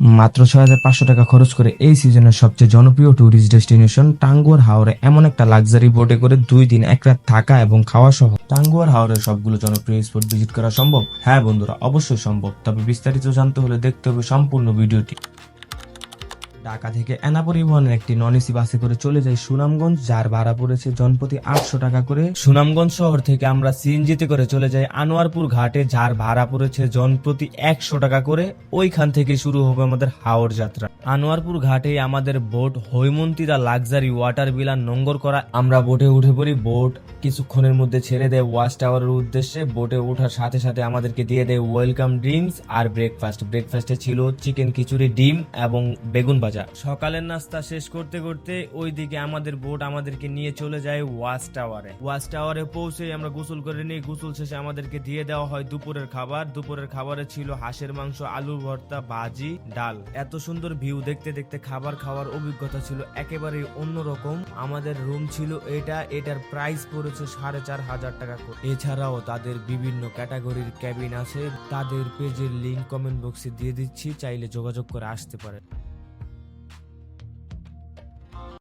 মাত্র ৬,৫০০ টাকা খরচ করে এই সিজনের সবচেয়ে জনপ্রিয় ট্যুরিস্ট ডেস্টিনেশন টাঙ্গুয়ার হাওরে এমন একটা লাক্সারি বোটে করে ২ দিন ১ রাত থাকা এবং খাওয়া সহ টাঙ্গুয়ার হাওরের সবগুলো জনপ্রিয় স্পট ভিজিট করা সম্ভব। হ্যাঁ বন্ধুরা, অবশ্যই সম্ভব, তবে বিস্তারিত জানতে হলে দেখতে হবে সম্পূর্ণ ভিডিওটি। ঢাকা থেকে এনা পরিবহনের একটি নন এসি বাসে করে চলে যাই সুনামগঞ্জ, যার ভাড়া পড়েছে জনপ্রতি ৮০০ টাকা করে। সুনামগঞ্জ শহর থেকে আমরা সিএনজিতে করে চলে যাই আনোয়ারপুর ঘাটে, যার ভাড়া পড়েছে জনপ্রতি ১০০ টাকা করে। ওইখান থেকে শুরু হবে আমাদের হাওর যাত্রা। আনোয়ারপুর ঘাটে আমাদের বোট হৈমন্তীরা লাক্সারি ওয়াটার বিলার নোঙ্গর করা। আমরা বোটে উঠে পড়ি। বোট কিছুক্ষণের মধ্যে ছেড়ে দেয় ওয়াচ টাওয়ারের উদ্দেশ্যে। বোটে ওঠার সাথে সাথে আমাদেরকে দিয়ে দেয় ওয়েলকাম ড্রিঙ্কস আর ব্রেকফাস্টে ছিল চিকেন খিচুড়ি, ডিম এবং বেগুন ভাজা। সকালের নাস্তা শেষ করতে করতে ওইদিকে আমাদের বোট আমাদেরকে নিয়ে চলে যায় ওয়াচ টাওয়ারে পৌঁছে আমরা গোসল করে নিই। গোসল শেষে আমাদেরকে দিয়ে দেওয়া হয় দুপুরের খাবার। দুপুরের খাবারে ছিল হাঁসের মাংস, আলুর ভর্তা, ভাজি, ডাল। এত সুন্দর ভিউ দেখতে দেখতে খাবার খাওয়ার অভিজ্ঞতা ছিল একেবারে অন্যরকম। আমাদের রুম ছিল এটার প্রাইস পড়েছে ৪,৫০০ টাকা করে। এছাড়াও তাদের বিভিন্ন ক্যাটাগরির ক্যাবিন আছে, তাদের পেজের লিংক কমেন্ট বক্সে দিয়ে দিচ্ছি, চাইলে যোগাযোগ করে আসতে পারে।